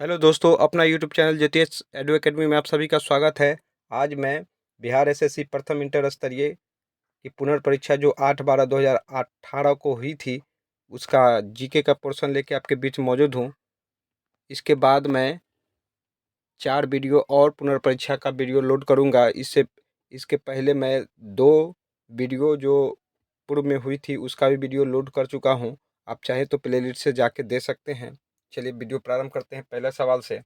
Hello दोस्तों, अपना YouTube channel JTS edu academy में आप सभी का स्वागत है। आज मैं बिहार एसएससी प्रथम इंटर स्तरीय की पुनर्परीक्षा जो 8/12/2018 को हुई थी, उसका जीके का पोर्शन लेके आपके बीच मौजूद हूँ। इसके बाद मैं 4 वीडियो और पुनर्परीक्षा का वीडियो लोड करूँगा। इसके पहले मैं 2 वीडियो जो पूर्व में हुई थी उसका भी वीडियो लोड कर चुका हूँ। आप चाहे तो प्लेलिस्ट से जाके दे सकते हैं। चलिए वीडियो प्रारंभ करते हैं पहले सवाल से।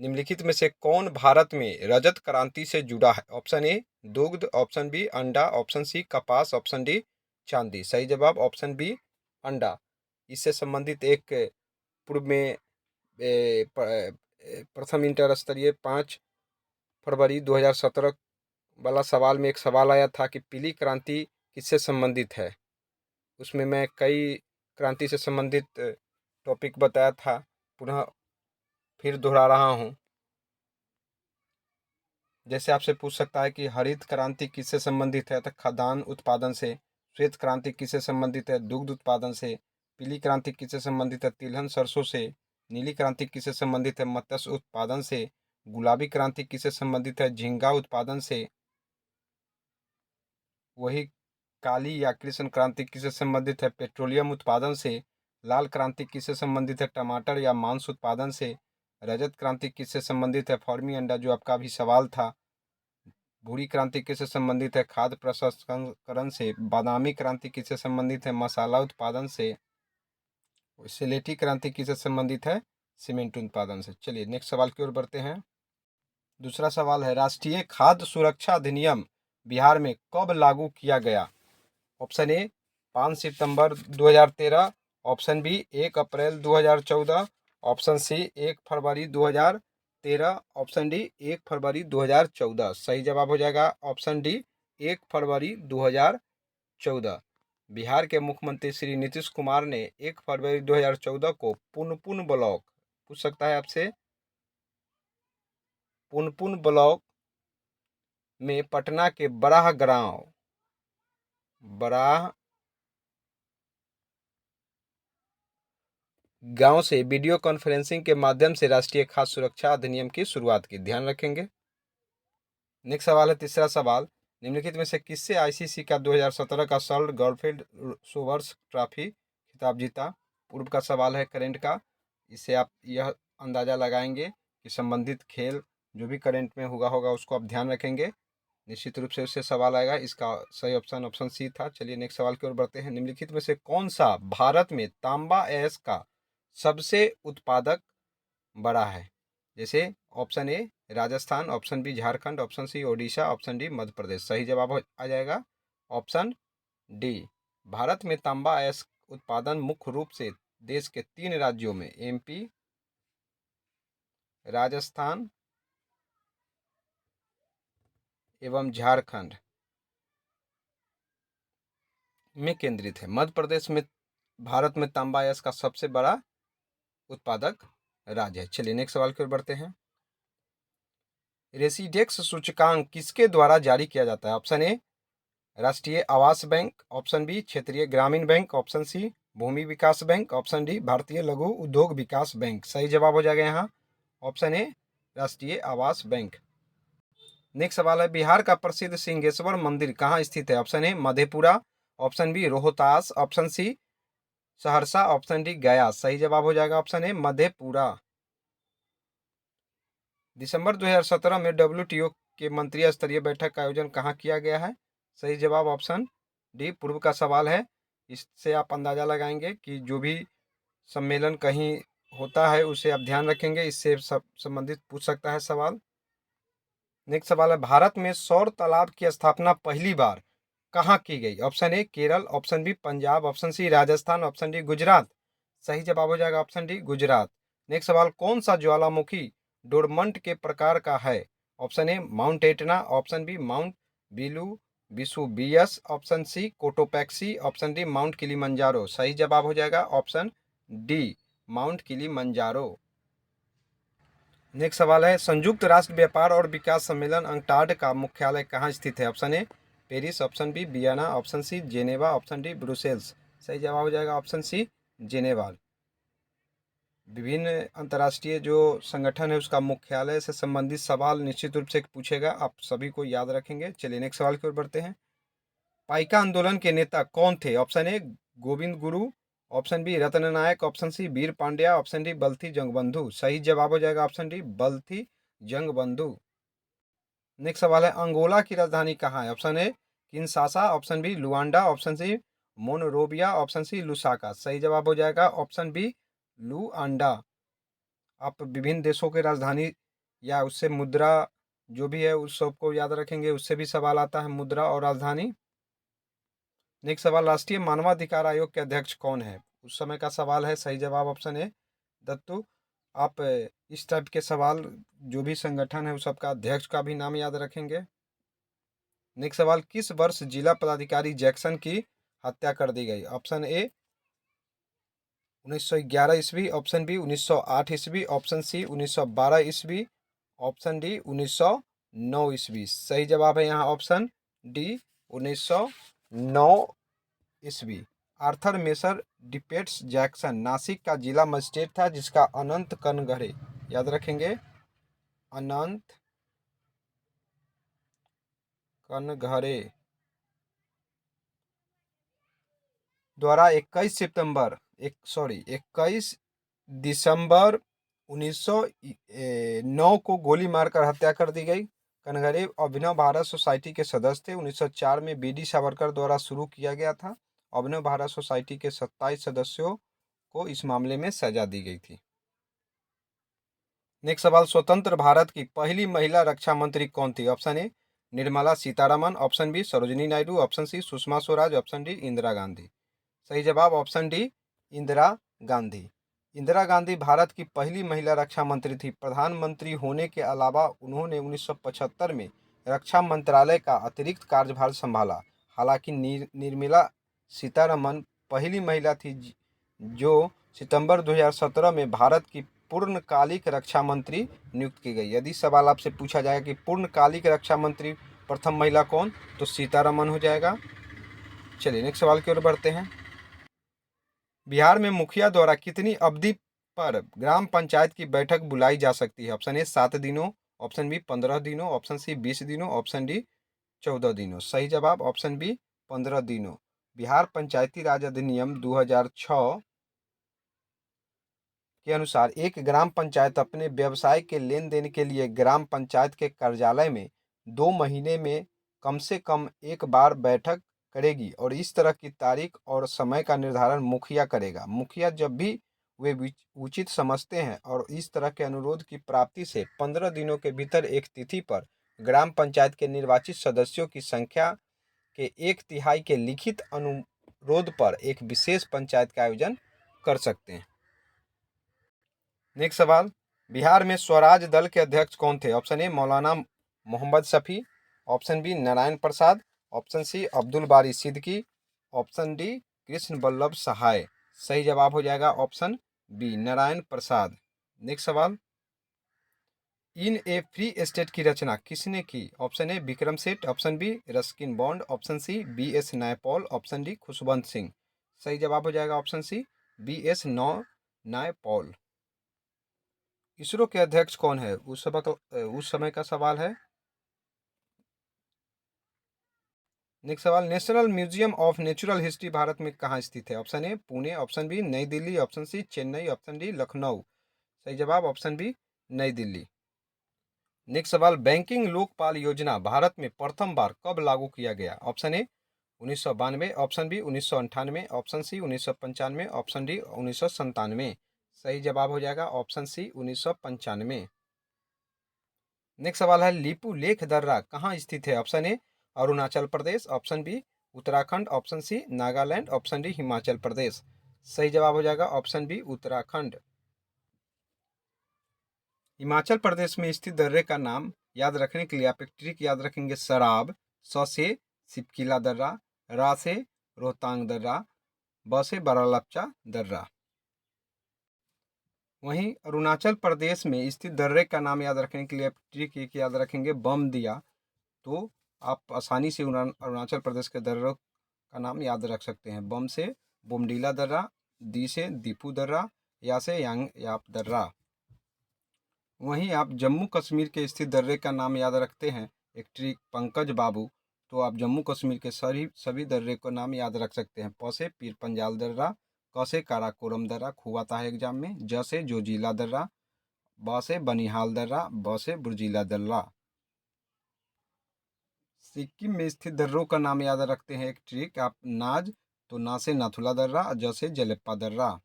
निम्नलिखित में से कौन भारत में रजत क्रांति से जुड़ा है? ऑप्शन ए दुग्ध, ऑप्शन बी अंडा, ऑप्शन सी कपास, ऑप्शन डी चांदी। सही जवाब ऑप्शन बी अंडा। इससे संबंधित एक पूर्व में प्रथम इंटर स्तरीय 5 फरवरी 2017 वाला सवाल में एक सवाल आया था कि पीली क्रांति किससे संबंधित है। उसमें मैं कई क्रांति से संबंधित टॉपिक बताया था, पुनः फिर दोहरा रहा हूँ। जैसे आपसे पूछ सकता है कि हरित क्रांति किससे संबंधित है, तो खाद्यान्न उत्पादन से। श्वेत क्रांति किससे संबंधित है? दुग्ध उत्पादन से। पीली क्रांति किससे संबंधित है? तिलहन सरसों से। नीली क्रांति किससे संबंधित है? मत्स्य उत्पादन से। गुलाबी क्रांति किससे संबंधित है? झींगा उत्पादन से। वही काली या कृष्ण क्रांति किससे संबंधित है? पेट्रोलियम उत्पादन से। लाल क्रांति किससे संबंधित है? टमाटर या मांस उत्पादन से। रजत क्रांति किससे संबंधित है? फॉर्मी अंडा, जो आपका भी सवाल था। भूरी क्रांति किससे संबंधित है? खाद्य प्रसंस्करण से। बादामी क्रांति किससे संबंधित है? मसाला उत्पादन से। सिलेटी क्रांति किससे संबंधित है? सीमेंट उत्पादन से। चलिए नेक्स्ट सवाल की ओर बढ़ते हैं। दूसरा सवाल है, राष्ट्रीय खाद्य सुरक्षा अधिनियम बिहार में कब लागू किया गया? ऑप्शन ए 5 सितंबर 2013, ऑप्शन बी 1 अप्रैल 2014, ऑप्शन सी 1 फरवरी 2013, ऑप्शन डी 1 फरवरी 2014। सही जवाब हो जाएगा ऑप्शन डी 1 फरवरी 2014। बिहार के मुख्यमंत्री श्री नीतीश कुमार ने 1 फरवरी 2014 को पुनपुन ब्लॉक, पूछ सकता है आपसे, पुनपुन ब्लॉक में पटना के बराह गांव से वीडियो कॉन्फ्रेंसिंग के माध्यम से राष्ट्रीय खाद्य सुरक्षा अधिनियम की शुरुआत की। ध्यान रखेंगे। नेक्स्ट सवाल है, तीसरा सवाल, निम्नलिखित में से किससे आईसीसी का 2017 का सर्ल्ड गोल्डफील्ड सोवर्स ट्रॉफी खिताब जीता? पूर्व का सवाल है करंट का। इससे आप यह अंदाजा लगाएंगे कि संबंधित खेल जो भी करंट में होगा उसको आप ध्यान रखेंगे, निश्चित रूप से उससे सवाल आएगा। इसका सही ऑप्शन ऑप्शन सी था। चलिए नेक्स्ट सवाल की ओर बढ़ते हैं। निम्नलिखित में से कौन सा भारत में तांबा एस का सबसे उत्पादक बड़ा है? जैसे option A Rajasthan, option B Jharkhand, option C Odisha, option D Madhya Pradesh. सही जवाब आ जाएगा ऑप्शन डी। भारत में तांबा अयस्क उत्पादन मुख्य रूप से देश के 3 राज्यों में एमपी, राजस्थान एवं झारखंड में केंद्रित है। मध्य प्रदेश में भारत में तांबा अयस्क का सबसे बड़ा उत्पादक राज्य है। चलिए नेक्स्ट सवाल की ओर बढ़ते हैं। रेसिडेक्स सूचकांक किसके द्वारा जारी किया जाता है? ऑप्शन ए राष्ट्रीय आवास बैंक, ऑप्शन बी क्षेत्रीय ग्रामीण बैंक, ऑप्शन सी भूमि विकास बैंक, ऑप्शन डी भारतीय लघु उद्योग विकास बैंक। सही जवाब हो जाएगा यहाँ ऑप्शन ए राष्ट्रीय आवास बैंक। नेक्स्ट सवाल है, बिहार का प्रसिद्ध सिंहेश्वर मंदिर कहाँ स्थित है? Option A Madhepura, option B Rohtas, option C Saharsa, option D Gaya. सही जवाब हो जाएगा ऑप्शन ए मधेपुरा। दिसंबर 2017 में डब्ल्यूटीओ के मंत्री स्तरीय बैठक का आयोजन कहाँ किया गया है? सही जवाब ऑप्शन डी पूर्व का सवाल है। इससे आप अंदाजा लगाएंगे कि जो भी सम्मेलन कहीं होता है उसे आप ध्यान रखेंगे, इससे संबंधित पूछ सकता है सवाल। नेक्स्ट सवाल है, भारत में सौर तालाब की स्थापना पहली बार कहाँ की गई? Option A Kerala, option B Punjab, option C Rajasthan, option D Gujarat. सही जवाब हो जाएगा ऑप्शन डी गुजरात। नेक्स्ट सवाल, कौन सा ज्वालामुखी डोरमंट के प्रकार का है? Option A mount Etna, option B mount बिलू Vesuvius, option C Cotopaxi, option D mount Kilimanjaro. सही जवाब हो जाएगा option D mount Kilimanjaro. Next सवाल है, संयुक्त राष्ट्र व्यापार और विकास सम्मेलन अंकटाड का मुख्यालय कहाँ स्थित है? Option A Paris, option B Vienna, option C Geneva, option D Brussels. सही जवाब हो जाएगा ऑप्शन सी जेनेवा। विभिन्न अंतर्राष्ट्रीय जो संगठन है उसका मुख्यालय से संबंधित सवाल निश्चित रूप से पूछेगा, आप सभी को याद रखेंगे। चलिए नेक्स्ट सवाल की ओर बढ़ते हैं। पाइका आंदोलन के नेता कौन थे? Option A Govind Guru, option B Ratan Nayak, option C Veer Pandya, option D Balthi Jangbandhu. सही जवाब हो जाएगा option D Balthi Jangbandhu. Next सवाल है, अंगोला की राजधानी कहाँ है? Option A Kinshasa, option B Luanda, option C Monrovia, option C Lusaka. सही जवाब हो जाएगा ऑप्शन बी लुआंडा। आप विभिन्न देशों के राजधानी या उससे मुद्रा जो भी है उस सबको याद रखेंगे, उससे भी सवाल आता है, मुद्रा और राजधानी। नेक्स्ट सवाल, राष्ट्रीय मानवाधिकार आयोग के अध्यक्ष कौन है? उस समय का सवाल है। सही जवाब ऑप्शन ए दत्तू। आप इस टाइप के सवाल जो भी संगठन है उस सबका अध्यक्ष का भी नाम याद रखेंगे। नेक्स्ट सवाल, किस वर्ष जिला पदाधिकारी जैक्सन की हत्या कर दी गई? ऑप्शन ए 1911 ईस्वी, ऑप्शन बी 1908 ईस्वी, ऑप्शन सी 1912 ईस्वी, ऑप्शन डी 1909 ईस्वी। सही जवाब है यहाँ ऑप्शन डी 1909 ईस्वी। आर्थर मेसर डिपेट्स जैक्सन नासिक का जिला मजिस्ट्रेट था जिसका अनंत कनगरे, याद रखेंगे, अनंत कनघरे द्वारा 21 दिसंबर 1909 को गोली मारकर हत्या कर दी गई। कनघरे अभिनव भारत सोसाइटी के सदस्य थे। 1904 में बीडी सावरकर द्वारा शुरू किया गया था। अभिनव भारत सोसाइटी के 27 सदस्यों को इस मामले में सजा दी गई थी। नेक्स्ट सवाल, स्वतंत्र भारत की पहली महिला रक्षा मंत्री कौन थी? Option A Nirmala Sitharaman, option B Sarojini Naidu, option C Sushma Swaraj, option D Indira Gandhi. सही जवाब ऑप्शन डी इंदिरा गांधी। इंदिरा गांधी भारत की पहली महिला रक्षा मंत्री थी। प्रधानमंत्री होने के अलावा उन्होंने 1975 में रक्षा मंत्रालय का अतिरिक्त कार्यभार संभाला। हालांकि निर्मला सीतारमन पहली महिला थी जो सितंबर 2017 में भारत की पूर्णकालिक रक्षा मंत्री नियुक्त की गई। यदि सवाल आपसे पूछा जाए कि पूर्णकालिक रक्षा मंत्री प्रथम महिला कौन, तो सीतारमन हो जाएगा। चलिए नेक्स्ट सवाल की ओर बढ़ते हैं। बिहार में मुखिया द्वारा कितनी अवधि पर ग्राम पंचायत की बैठक बुलाई जा सकती है? ऑप्शन ए 7 दिनों, ऑप्शन बी 15 दिनों, ऑप्शन सी 20 दिनों, ऑप्शन डी 14 दिनों। सही जवाब ऑप्शन बी 15 दिनों। बिहार पंचायती राज अधिनियम 2006 के अनुसार एक ग्राम पंचायत अपने व्यवसाय के लेन देन के लिए ग्राम पंचायत के कार्यालय में 2 महीने में कम से कम एक बार बैठक करेगी और इस तरह की तारीख और समय का निर्धारण मुखिया करेगा। मुखिया जब भी वे उचित समझते हैं और इस तरह के अनुरोध की प्राप्ति से 15 दिनों के भीतर एक तिथि पर ग्राम पंचायत के निर्वाचित सदस्यों की संख्या के 1/3 के लिखित अनुरोध पर एक विशेष पंचायत का आयोजन कर सकते हैं। नेक्स्ट सवाल, बिहार में स्वराज दल के अध्यक्ष कौन थे? ऑप्शन ए मौलाना Mohammad Shafi, option B Narayan Prasad, option सी अब्दुल बारी सिद्दीकी, ऑप्शन डी कृष्ण बल्लभ सहाय। सही जवाब हो जाएगा option B Narayan Prasad. Next सवाल, इन ए फ्री स्टेट की रचना किसने की? Option A Vikram Seth, option B Ruskin Bond, option C BS Naipaul, option D Khushwant Singh. सही जवाब हो जाएगा option C BS Naipaul. ISRO के अध्यक्ष कौन है? उस समय का सवाल है। नेक्स्ट सवाल, national museum of natural history Bharat में कहाँ स्थित है? Option A Pune, option B New Delhi, option C Chennai, option D Lucknow. सही जवाब option B New Delhi. Next सवाल, बैंकिंग लोकपाल योजना भारत में प्रथम बार कब लागू किया गया? Option A 1992, option B 1998, option C 1995, option D 1997। सही जवाब हो जाएगा ऑप्शन सी 1995। नेक्स्ट सवाल है, लिपू लेख दर्रा कहाँ स्थित है? Option A Arunachal Pradesh, option B Uttarakhand, option C Nagaland, option D Himachal Pradesh. सही जवाब हो जाएगा ऑप्शन बी उत्तराखंड। हिमाचल प्रदेश में स्थित दर्रे का नाम याद रखने के लिए आप एक ट्रिक याद रखेंगे, सराब, स से सिपकिला दर्रा, रा से रोहतांग दर्रा, ब से बरालपचा दर्रा। वहीं अरुणाचल प्रदेश में स्थित दर्रे का नाम याद रखने के लिए आप ट्रिक एक याद रखेंगे, बम दिया। तो आप आसानी से अरुणाचल प्रदेश के दर्रों का नाम याद रख सकते हैं। बम से बोमडीला दर्रा, दी से दीपू दर्रा, यासे यांग याप दर्रा। वहीं आप जम्मू कश्मीर के स्थित दर्रे का नाम याद रखते हैं, एक ट्रिक पंकज बाबू, तो आप जम्मू कश्मीर के सभी दर्रे को नाम याद रख सकते हैं। प से पीर पंजाल दर्रा, क से काराकोरम दर्रा, खूब आता है एग्जाम में। ज से जोजिला दर्रा, ब से बनिहाल दर्रा, ब से बुर्जिला दर्रा। सिक्किम में स्थित दर्रों का नाम याद रखते हैं, एक ट्रिक आप नाज, तो ना से नाथुला दर्रा, ज से जलेप्पा दर्रा।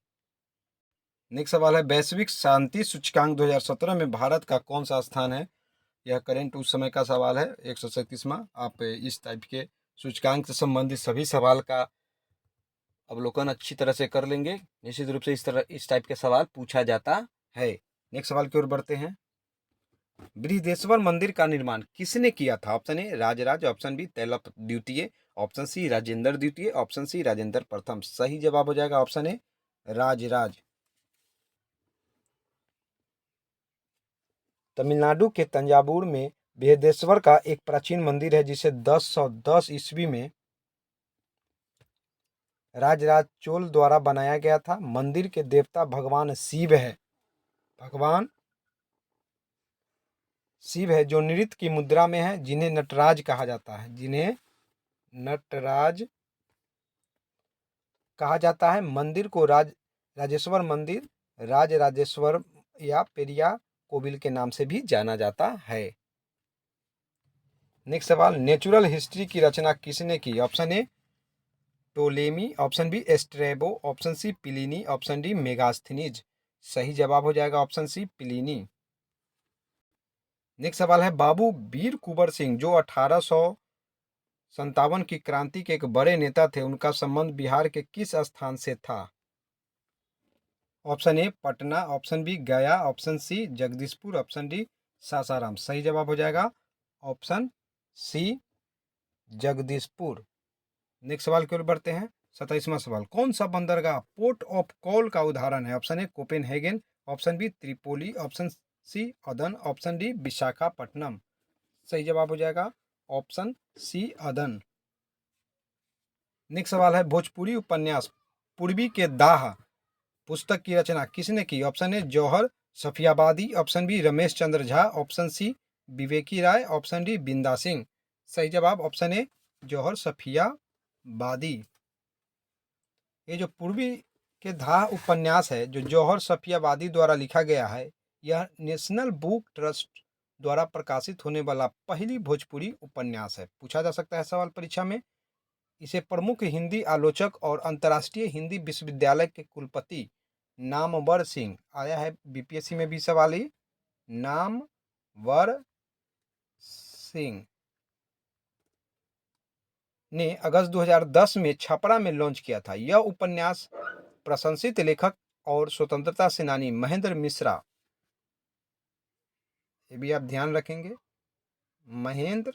नेक्स्ट सवाल है, वैश्विक शांति सूचकांक 2017 में भारत का कौन सा स्थान है? यह करेंट उस समय का सवाल है, 137वां। आप इस टाइप के सूचकांक से संबंधित सभी सवाल का अवलोकन अच्छी तरह से कर लेंगे। निश्चित रूप से इस टाइप के सवाल पूछा जाता है। नेक्स्ट सवाल की ओर बढ़ते हैं। बृहदेश्वर मंदिर का निर्माण किसने किया था? Option A Rajaraja, option B Tailapa द्वितीय, ऑप्शन सी राजेंद्र द्वितीय, ऑप्शन सी राजेंद्र प्रथम। सही जवाब हो जाएगा ऑप्शन ए राजराज। तमिलनाडु के तंजावुर में बृहदेश्वर का एक प्राचीन मंदिर है, जिसे 1010 ईस्वी में राजराज चोल द्वारा बनाया गया था। मंदिर के देवता भगवान शिव है, भगवान शिव है, जो नृत्य की मुद्रा में है, जिन्हें नटराज कहा जाता है, जिन्हें नटराज कहा जाता है। मंदिर को राजेश्वर मंदिर, राजराजेश्वर या पेरिया कोविल के नाम से भी जाना जाता है। नेक्स्ट सवाल, नेचुरल हिस्ट्री की रचना किसने की? Option A Ptolemy, option B Strabo, option C Pliny, option D Megasthenes. सही जवाब हो जाएगा ऑप्शन सी प्लिनी। नेक्स्ट सवाल है, बाबू वीर कुंवर सिंह जो 1857 की क्रांति के एक बड़े नेता थे, उनका संबंध बिहार के किस स्थान से था? Option A Patna, option B Gaya, option C Jagdishpur, option D Sasaram. सही जवाब हो जाएगा ऑप्शन सी जगदीशपुर। नेक्स्ट सवाल की ओर बढ़ते हैं। 27वां सवाल, कौन सा बंदरगाह पोर्ट ऑफ कॉल का उदाहरण है? Option A Copenhagen, option B Tripoli, option C Aden, option D Visakhapatnam. सही जवाब हो जाएगा ऑप्शन सी अदन। नेक्स्ट सवाल है, भोजपुरी उपन्यास पूर्वी के दाह पुस्तक की रचना किसने की? Option A Jauhar Safiyabadi, option B Ramesh Chandra Jha, option C Viveki Rai, option D बिंदा सिंह। सही जवाब ऑप्शन ए जौहर सफियाबादी। ये जो पूर्वी के दाह उपन्यास है, जो जौहर सफियाबादी द्वारा लिखा गया है, यह नेशनल बुक ट्रस्ट द्वारा प्रकाशित होने वाला पहली भोजपुरी उपन्यास है। पूछा जा सकता है सवाल परीक्षा में। इसे प्रमुख हिंदी आलोचक और अंतर्राष्ट्रीय हिंदी विश्वविद्यालय के कुलपति नामवर सिंह, आया है बीपीएससी में भी सवाल ही, नामवर सिंह ने अगस्त 2010 में छपरा में लॉन्च किया था। यह उपन्यास प्रशंसित लेखक और स्वतंत्रता सेनानी महेंद्र मिश्रा, ये भी आप ध्यान रखेंगे, महेंद्र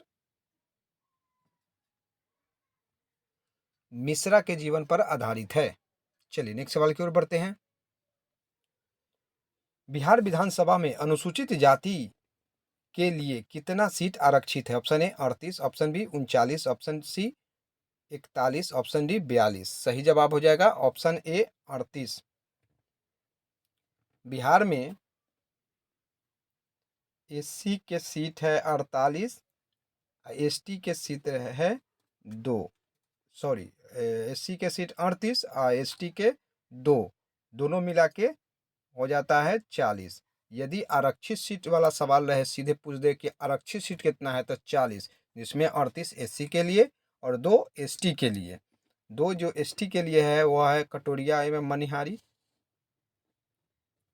मिश्रा के जीवन पर आधारित है। चलिए नेक्स्ट सवाल की ओर बढ़ते हैं। बिहार विधानसभा में अनुसूचित जाति के लिए कितना सीट आरक्षित है? Option A 38, option B 39, option C 41, option D 42। सही जवाब हो जाएगा ऑप्शन ए 38। बिहार में एससी के सीट है 48, एसटी के सीट है 2, सॉरी एससी के सीट 38 और एसटी के 2, दोनों मिला के हो जाता है 40। यदि आरक्षित सीट वाला सवाल रहे, सीधे पूछ दे कि आरक्षित सीट कितना है, तो 40, जिसमें 38 एससी के लिए और 2 एसटी के लिए। 2 जो एसटी के लिए है वह है कटोरिया एवं मनिहारी।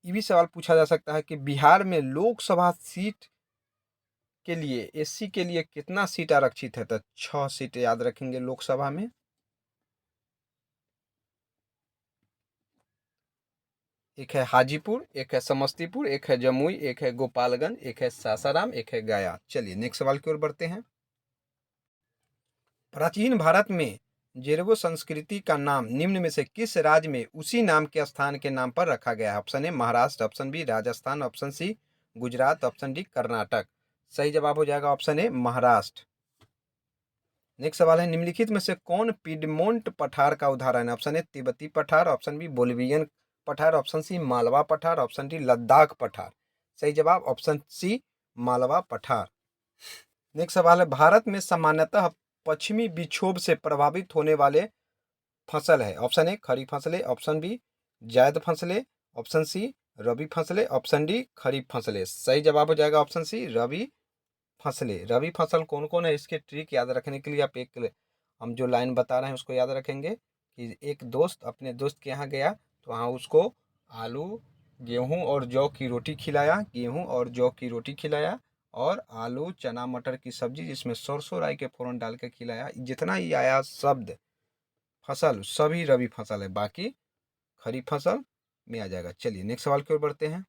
ये भी सवाल पूछा जा सकता है कि बिहार में लोकसभा सीट के लिए एससी के लिए कितना सीट आरक्षित है, तो 6 सीट याद रखेंगे लोकसभा में। एक है हाजीपुर, एक है समस्तीपुर, एक है जमुई, एक है गोपालगंज, एक है सासाराम, एक है गया। चलिए नेक्स्ट सवाल की ओर बढ़ते हैं। प्राचीन भारत में जेरवो संस्कृति का नाम निम्न में से किस राज्य में उसी नाम के स्थान के नाम पर रखा गया है? Option A Maharashtra, option B Rajasthan, option C Gujarat, option D Karnataka. सही जवाब हो जाएगा ऑप्शन ए महाराष्ट्र। नेक्स्ट सवाल है, निम्नलिखित में से कौन पीडमोंट पठार का उदाहरण है? ऑप्शन ए तिब्बती पठार, ऑप्शन बी बोलिवियन पठार, ऑप्शन सी मालवा पठार, ऑप्शन डी लद्दाख पठार। सही जवाब ऑप्शन सी मालवा पठार। नेक्स्ट सवाल है, भारत में सामान्यतः पश्चिमी विक्षोभ से प्रभावित होने वाले फसल है। ऑप्शन ए खरीफ फसलें, ऑप्शन बी जायद फसलें, ऑप्शन सी रबी फसलें, ऑप्शन डी खरीफ फसलें। सही जवाब हो जाएगा ऑप्शन सी रबी फसलें। रबी फसल कौन कौन है, इसके ट्रिक याद रखने के लिए आप एक हम जो लाइन बता रहे हैं उसको याद रखेंगे कि एक दोस्त अपने दोस्त के यहाँ गया तो वहाँ उसको आलू गेहूँ और जौ की रोटी खिलाया, गेहूँ और जौ की रोटी खिलाया, और आलू चना मटर की सब्जी जिसमें सरसों राई के फोरन डाल के खिलाया। जितना ही आया शब्द फसल सभी रबी फसल है, बाकी खरीफ फसल में आ जाएगा। चलिए नेक्स्ट सवाल की ओर बढ़ते हैं।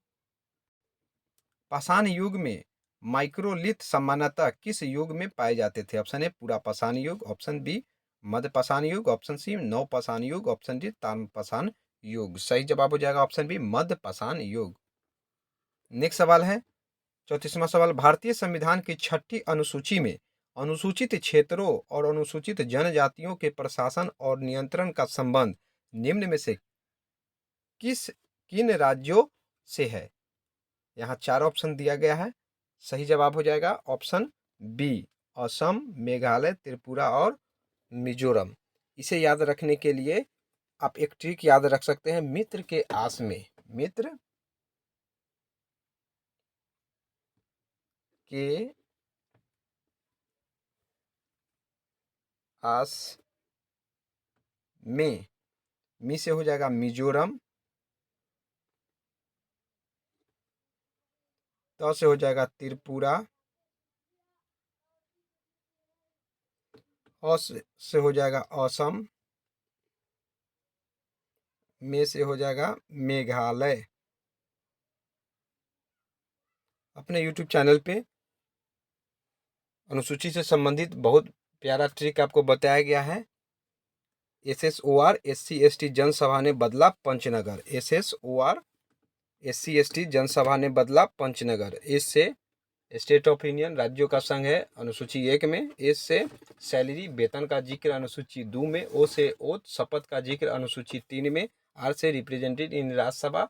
पाषाण युग में माइक्रोलिथ सामान्यतः किस युग में पाए जाते थे। ऑप्शन ए पूरा पाषाण युग, ऑप्शन बी मध्य पाषाण युग, ऑप्शन सी नव पाषाण युग, ऑप्शन डी ताम्र पाषाण युग। सही जवाब हो जाएगा ऑप्शन बी मध्य पाषाण युग। नेक्स्ट सवाल है 34वां सवाल, भारतीय संविधान की 6ठी अनुसूची में अनुसूचित क्षेत्रों और अनुसूचित जनजातियों के प्रशासन और नियंत्रण का संबंध निम्न में से किन राज्यों से है। यहाँ 4 ऑप्शन दिया गया है। सही जवाब हो जाएगा ऑप्शन बी असम, मेघालय, त्रिपुरा और मिजोरम। इसे याद रखने के लिए आप एक ट्रिक याद रख सकते हैं, मित्र के आस में, मित्र के आस में, मी से हो जाएगा मिजोरम, तो से हो जाएगा त्रिपुरा, से हो जाएगा असम, में से हो जाएगा मेघालय। अपने YouTube चैनल पे अनुसूची से संबंधित बहुत प्यारा ट्रिक आपको बताया गया है। SSOR SC ST जनसभा ने बदला पंचनगर, SSOR SC ST जनसभा ने बदला पंचनगर। एस से स्टेट ऑफ यूनियन राज्यों का संघ है अनुसूची 1 में, एस से सैलरी वेतन का जिक्र अनुसूची 2 में, ओ से ओथ शपथ का जिक्र अनुसूची 3 में, आर से रिप्रेजेंटेटिव इन राज्यसभा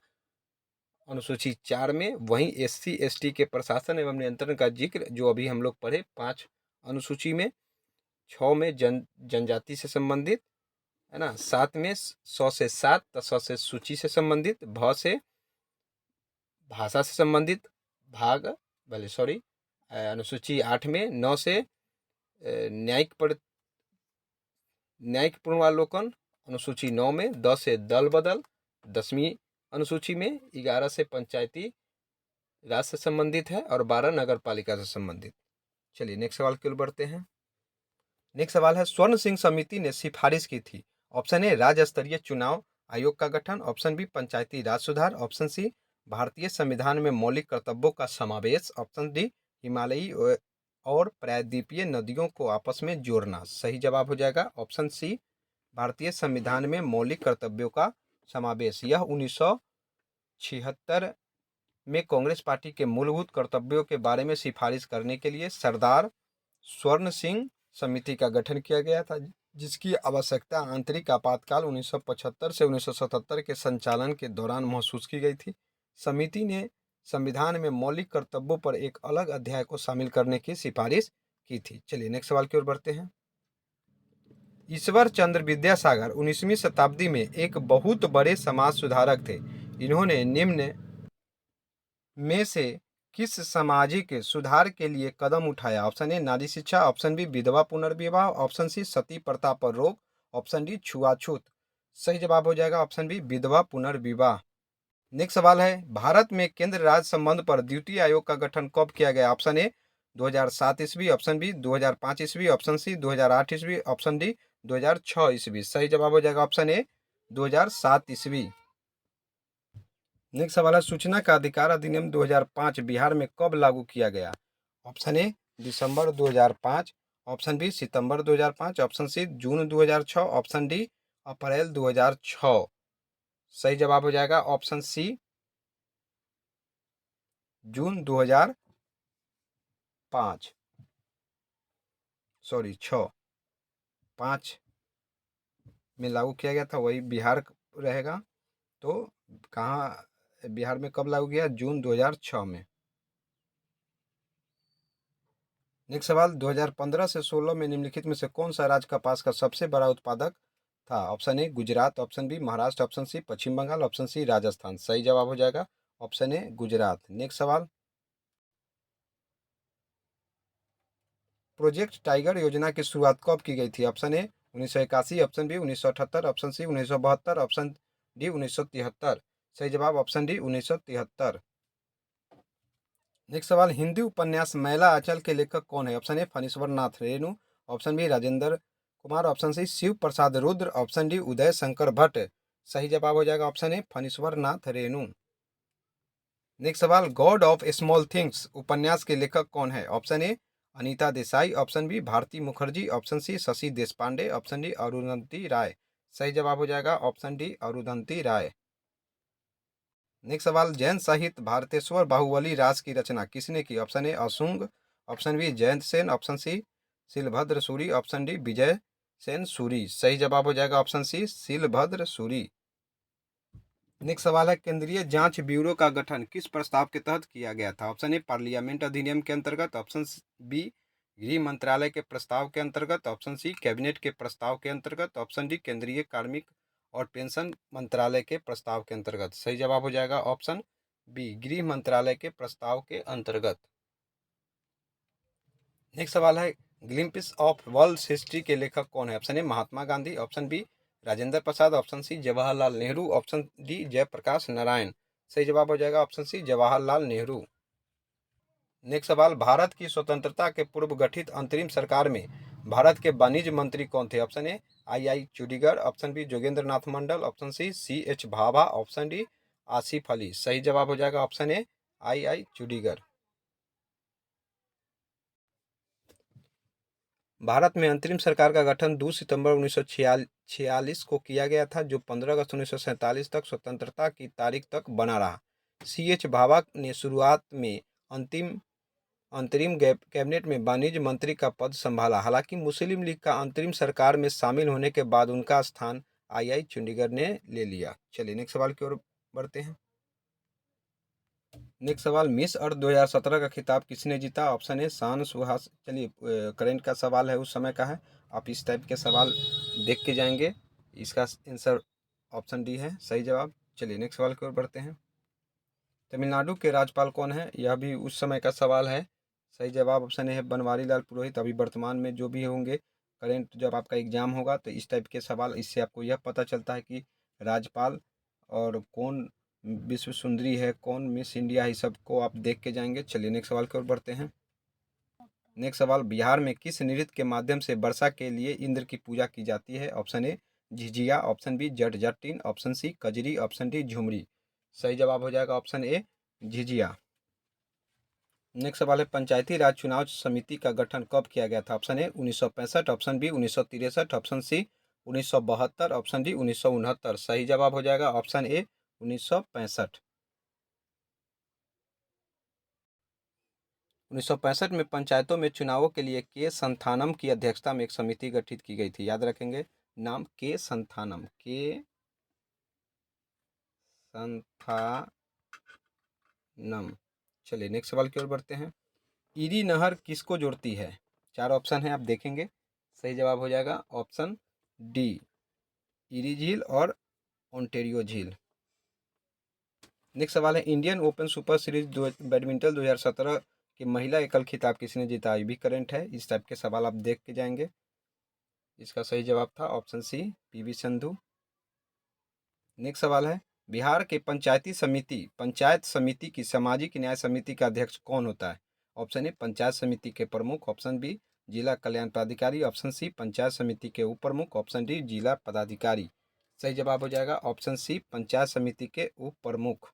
अनुसूची 4 में। वहीं SC ST के प्रशासन एवं नियंत्रण का जिक्र जो अभी हम लोग पढ़े 5 अनुसूची में, 6 में जनजाति से संबंधित है ना, 7 में 100 से 7 100 से सूची से संबंधित, भ से भाषा से संबंधित भाग अनुसूची 8 में, 9 से न्यायिक पूर्वावलोकन अनुसूची 9 में, 10 से दल बदल 10वीं अनुसूची में, 11 से पंचायती राज से संबंधित है और 12 नगर पालिका से संबंधित। चलिए नेक्स्ट सवाल की ओर बढ़ते हैं। नेक्स्ट सवाल है, स्वर्ण सिंह समिति ने सिफारिश की थी। ऑप्शन ए राज्य स्तरीय चुनाव आयोग का गठन, ऑप्शन बी पंचायती राज सुधार, ऑप्शन सी भारतीय संविधान में मौलिक कर्तव्यों का समावेश, ऑप्शन डी हिमालयी और प्रायद्वीपीय नदियों को आपस में जोड़ना। सही जवाब हो जाएगा ऑप्शन सी भारतीय संविधान में मौलिक कर्तव्यों का समावेश। यह 1976 में कांग्रेस पार्टी के मूलभूत कर्तव्यों के बारे में सिफारिश करने के लिए सरदार स्वर्ण सिंह समिति का गठन किया गया था, जिसकी आवश्यकता आंतरिक आपातकाल 1975 से 1977 के संचालन के दौरान महसूस की गई थी। समिति ने संविधान में मौलिक कर्तव्यों पर एक अलग अध्याय को शामिल करने की सिफारिश की थी। चलिए नेक्स्ट सवाल की ओर बढ़ते हैं। ईश्वर चंद्र विद्यासागर 19वीं शताब्दी में एक बहुत बड़े समाज सुधारक थे। इन्होंने निम्न में से किस सामाजिक सुधार के लिए कदम उठाया। ऑप्शन ए नारी शिक्षा, ऑप्शन बी विधवा पुनर्विवाह, ऑप्शन सी सती प्रथा पर रोक, ऑप्शन डी छुआछूत। सही जवाब हो जाएगा ऑप्शन बी विधवा पुनर्विवाह। नेक्स्ट सवाल है, भारत में केंद्र राज्य संबंध पर द्वितीय आयोग का गठन कब किया गया। ऑप्शन ए 2007 ईस्वी, ऑप्शन बी 2005 ईस्वी, ऑप्शन सी 2008 ईस्वी, ऑप्शन डी 2006 ईस्वी। सही जवाब हो जाएगा ऑप्शन ए 2007 ईस्वी। नेक्स्ट सवाल है, सूचना का अधिकार अधिनियम 2005 बिहार में कब लागू किया गया। ऑप्शन ए दिसंबर 2005, ऑप्शन बी सितंबर 2005, ऑप्शन सी जून 2006, ऑप्शन डी अप्रैल 2006। सही जवाब हो जाएगा ऑप्शन सी जून 2005, सॉरी 5 में लागू किया गया था, वही बिहार रहेगा। तो कहाँ बिहार में कब लागू किया? जून 2006 में। नेक्स्ट सवाल, 2015 से 16 में निम्नलिखित में से कौन सा राज्य कपास का सबसे बड़ा उत्पादक था? Option A Gujarat, option B Maharashtra, option C Paschim Bengal, option C Rajasthan. सही जवाब हो जाएगा ऑप्शन ए गुजरात। नेक्स्ट सवाल, प्रोजेक्ट टाइगर योजना की शुरुआत कब की गई थी? Option A 1981, option B 1978, option C 1972, option D 1973। सही जवाब ऑप्शन डी 1973। नेक्स्ट सवाल, हिंदी उपन्यास मैला आंचल के लेखक कौन है? Option A Phanishwar Nath Renu, option B Rajendra Kumar, option C Shiv Prasad Rudra, option D Uday Shankar Bhatt. सही जवाब हो जाएगा option A Phanishwar Nath Renu. Next सवाल, गॉड ऑफ स्मॉल थिंग्स उपन्यास के लेखक कौन है? Option A Anita Desai, option B Bharati Mukherjee, option C Shashi Deshpande, option D Arundhati Roy. सही जवाब हो जाएगा option D Arundhati Roy. Next सवाल, जैन साहित्य भारतेश्वर बाहुबली राज की रचना किसने की? Option A Ashung, option B Jayant Sen, option C Shilbhadra Suri, option D Vijay Sen Suri. सही जवाब हो जाएगा option C Shilbhadra Suri. Next सवाल है, केंद्रीय जांच ब्यूरो का गठन किस प्रस्ताव के तहत किया गया था? ऑप्शन ए पार्लियामेंट अधिनियम के अंतर्गत, ऑप्शन बी गृह मंत्रालय के प्रस्ताव के अंतर्गत, ऑप्शन सी कैबिनेट के प्रस्ताव के अंतर्गत, ऑप्शन डी केंद्रीय कार्मिक और पेंशन मंत्रालय के प्रस्ताव के अंतर्गत। सही जवाब हो जाएगा ऑप्शन बी गृह मंत्रालय के प्रस्ताव के अंतर्गत। नेक्स्ट सवाल है, ग्लिम्पिस ऑफ वर्ल्ड हिस्ट्री के लेखक कौन है? Option A Mahatma Gandhi, option B Rajendra Prasad, option C Jawaharlal Nehru, option D Jayaprakash Narayan. सही जवाब हो जाएगा option C Jawaharlal Nehru. Next सवाल, भारत की स्वतंत्रता के पूर्व गठित अंतरिम सरकार में भारत के वाणिज्य मंत्री कौन थे? Option A I Chundrigar, option B Jogendra Nath Mandal, option C H Bhabha, option D Asif Ali. सही जवाब हो जाएगा ऑप्शन ए आई चूडीगर। भारत में अंतरिम सरकार का गठन 2 सितंबर 1946 को किया गया था, जो 15 अगस्त 1947 तक स्वतंत्रता की तारीख तक बना रहा। सी एच भाभा ने शुरुआत में अंतिम अंतरिम कैबिनेट में वाणिज्य मंत्री का पद संभाला। हालांकि मुस्लिम लीग का अंतरिम सरकार में शामिल होने के बाद उनका स्थान आई चंडीगढ़ ने ले लिया। चलिए नेक्स्ट सवाल की ओर बढ़ते हैं। नेक्स्ट सवाल, मिस अर्थ 2017 का खिताब किसने जीता? ऑप्शन ए शान सुहास। चलिए करंट का सवाल है, उस समय का है, आप इस टाइप के सवाल देख के जाएंगे। इसका आंसर ऑप्शन डी है सही जवाब। चलिए नेक्स्ट सवाल की ओर बढ़ते हैं। तमिलनाडु के राज्यपाल कौन है? यह भी उस समय का सवाल है। सही जवाब ऑप्शन ए है बनवारी लाल पुरोहित। अभी वर्तमान में जो भी होंगे करेंट, जब आपका एग्जाम होगा तो इस टाइप के सवाल, इससे आपको यह पता चलता है कि राज्यपाल और कौन विश्व सुंदरी है, कौन मिस इंडिया है, सबको आप देख के जाएंगे। चलिए नेक्स्ट सवाल की ओर बढ़ते हैं। नेक्स्ट सवाल, बिहार में किस नृत्य के माध्यम से वर्षा के लिए इंद्र की पूजा की जाती है? Option A Jhijhiya, option B Jat Jatin, option C Kajari, option D Jhumari. सही जवाब हो जाएगा ऑप्शन ए झिझिया। नेक्स्ट सवाल है, पंचायती राज चुनाव समिति का गठन कब किया गया था? Option A 1965, option B 1963, option C 1972, option D 1969। सही जवाब हो जाएगा ऑप्शन ए 1965। 1965 में पंचायतों में चुनावों के लिए के संथानम की अध्यक्षता में एक समिति गठित की गई थी। याद रखेंगे नाम, के संथानम, के संथानम। चलिए नेक्स्ट सवाल की ओर बढ़ते हैं। ईरी नहर किसको जोड़ती है? चार ऑप्शन है, आप देखेंगे। सही जवाब हो जाएगा ऑप्शन डी ईरी झील और ओंटेरियो झील। नेक्स्ट सवाल है, Indian open super series badminton 2017 की महिला एकल खिताब किसने जीता? ये भी करंट है, इस टाइप के सवाल आप देख के जाएंगे। इसका सही जवाब था option C PV Sandhu. Next सवाल है, बिहार के पंचायत समिति की सामाजिक न्याय समिति का अध्यक्ष कौन होता है? ऑप्शन ए पंचायत समिति के प्रमुख, ऑप्शन बी जिला कल्याण पदाधिकारी, ऑप्शन सी पंचायत समिति के उप प्रमुख, ऑप्शन डी जिला पदाधिकारी। सही जवाब हो जाएगा ऑप्शन सी पंचायत समिति के उप प्रमुख।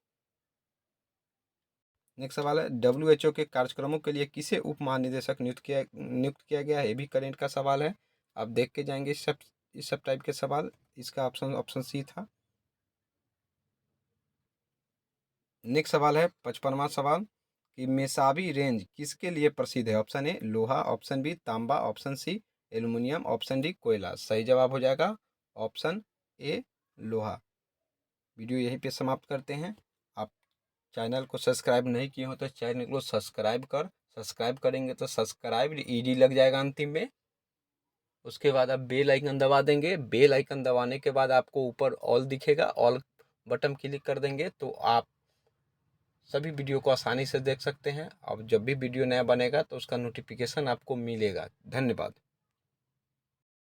नेक्स्ट सवाल है, WHO के कार्यक्रमों के लिए किसे उप महानिदेशक नियुक्त किया गया है? ये भी करेंट का सवाल है, आप देख के जाएंगे इस सब टाइप के सवाल। इसका ऑप्शन सी था। नेक्स्ट सवाल है 55वां सवाल कि मेसाबी रेंज किसके लिए प्रसिद्ध है? ऑप्शन ए लोहा, ऑप्शन बी तांबा, option C aluminium, option D कोयला। सही जवाब हो जाएगा ऑप्शन ए लोहा। वीडियो यहीं पे समाप्त करते हैं। आप चैनल को सब्सक्राइब नहीं किए हो तो चैनल को सब्सक्राइब करेंगे तो सब्सक्राइब ईडी लग जाएगा अंतिम में। उसके बाद आप बेल आइकन दबा देंगे। बेल आइकन दबाने के बाद आपको ऊपर ऑल दिखेगा, ऑल बटन क्लिक कर देंगे तो आप सभी वीडियो को आसानी से देख सकते हैं। अब जब भी वीडियो नया बनेगा तो उसका नोटिफिकेशन आपको मिलेगा। धन्यवाद।